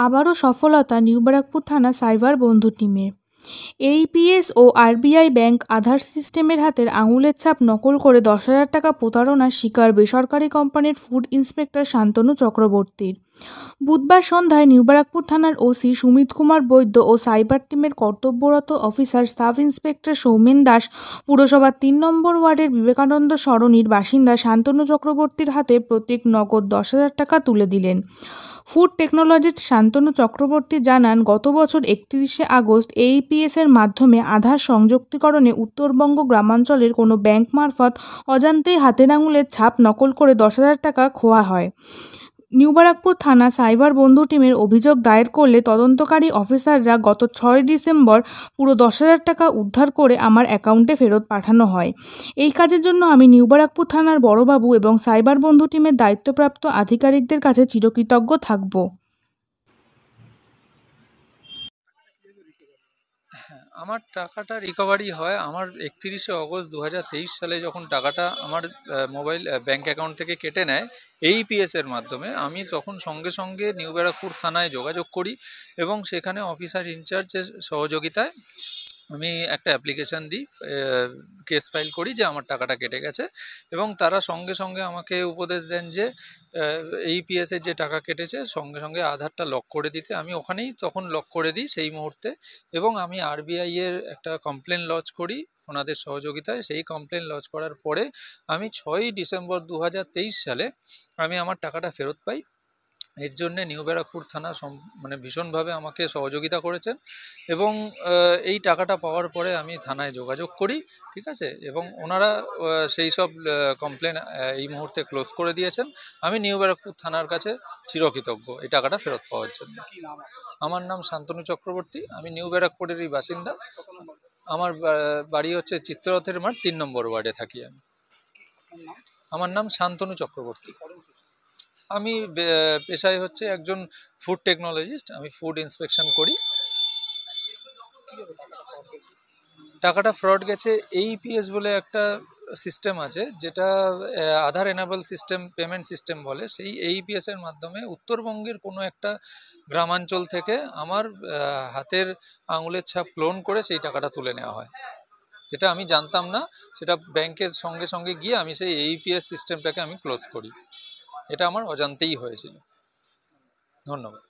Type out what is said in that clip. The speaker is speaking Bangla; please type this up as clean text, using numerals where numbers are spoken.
আবারও সফলতা নিউ ব্যারাকপুর থানা সাইবার বন্ধু টিমের। এইপিএস ও আরবিআই ব্যাংক আধার সিস্টেমের হাতের আঙুলের ছাপ নকল করে 10,000 টাকা প্রতারণার শিকার বেসরকারি কোম্পানির ফুড ইন্সপেক্টর শান্তনু চক্রবর্তীর। বুধবার সন্ধ্যায় নিউ ব্যারাকপুর থানার ওসি সুমিত কুমার বৈদ্য ও সাইবার টিমের কর্তব্যরত officer sub inspector Soumen Das পুরসভার 3 নম্বর ওয়ার্ডের বিবেকানন্দ সরণির বাসিন্দা শান্তনু চক্রবর্তীর হাতে প্রত্যেক নগদ 10,000 টাকা তুলে দিলেন। ফুড টেকনোলজিস্ট শান্তনু চক্রবর্তী জানান, গত বছর 31শে আগস্ট এইপিএসের মাধ্যমে আধার সংযুক্তিকরণে উত্তরবঙ্গ গ্রামাঞ্চলের কোনো ব্যাংক মারফত অজান্তেই হাতের আঙুলের ছাপ নকল করে 10,000 টাকা খোয়া হয়। নিউ ব্যারাকপুর থানা সাইবার বন্ধু টিমের অভিযোগ দায়ের করলে তদন্তকারী অফিসাররা গত 6 ডিসেম্বর পুরো 10,000 টাকা উদ্ধার করে আমার অ্যাকাউন্টে ফেরত পাঠানো হয়। এই কাজের জন্য আমি নিউ ব্যারাকপুর থানার বড়বাবু এবং সাইবার বন্ধু টিমের দায়িত্বপ্রাপ্ত আধিকারিকদের কাছে চিরকৃতজ্ঞ থাকব। আমার টাকাটা রিকভারি হয় আমার 31শে অগস্ট 2023 সালে যখন টাকাটা আমার মোবাইল ব্যাংক অ্যাকাউন্ট থেকে কেটে নেয় এইপিএসের মাধ্যমে। আমি তখন সঙ্গে সঙ্গে নিউ ব্যারাকপুর থানায় যোগাযোগ করি এবং সেখানে অফিসার ইনচার্জের সহযোগিতায় আমি একটা অ্যাপ্লিকেশান দিই, কেস ফাইল করি যে আমার টাকাটা কেটে গেছে এবং তারা সঙ্গে সঙ্গে আমাকে উপদেশ দেন যে এইপিএসের যে টাকা কেটেছে সঙ্গে সঙ্গে আধারটা লক করে দিতে। আমি ওখানেই তখন লক করে দিই সেই মুহূর্তে এবং আমি আরবিআই এর একটা কমপ্লেন লজ করি ওনাদের সহযোগিতায়। সেই কমপ্লেন লজ করার পরে আমি 6ই ডিসেম্বর 2023 সালে আমি আমার টাকাটা ফেরত পাই। এর জন্যে নিউ ব্যারাকপুর থানা ভীষণভাবে আমাকে সহযোগিতা করেছেন এবং এই টাকাটা পাওয়ার পরে আমি থানায় যোগাযোগ করি, ঠিক আছে, এবং ওনারা সেই সব কমপ্লেন এই মুহূর্তে ক্লোজ করে দিয়েছেন। আমি নিউ ব্যারাকপুর থানার কাছে চিরকৃতজ্ঞ এই টাকাটা ফেরত পাওয়ার জন্য। আমার নাম শান্তনু চক্রবর্তী, আমি নিউ ব্যারাকপুরেরই বাসিন্দা। আমার বাড়ি হচ্ছে চিত্ররথের মাঠ 3 নম্বর ওয়ার্ডে থাকি আমি। আমার নাম শান্তনু চক্রবর্তী। আমি পেশায় হচ্ছে একজন ফুড টেকনোলজিস্ট, আমি ফুড ইন্সপেকশন করি। টাকাটা ফ্রড গেছে এইপিএস বলে একটা সিস্টেম আছে যেটা আধার এনাবল সিস্টেম পেমেন্ট সিস্টেম বলে। সেই এইপিএস এর মাধ্যমে উত্তরবঙ্গের কোনো একটা গ্রামাঞ্চল থেকে আমার হাতের আঙুলের ছাপ ক্লোন করে সেই টাকাটা তুলে নেওয়া হয়। যেটা আমি জানতাম না, সেটা ব্যাংকের সঙ্গে সঙ্গে গিয়ে আমি সেই এইপিএস সিস্টেমটাকে আমি ক্লোজ করি। এটা আমার অজান্তেই হয়েছিল। ধন্যবাদ।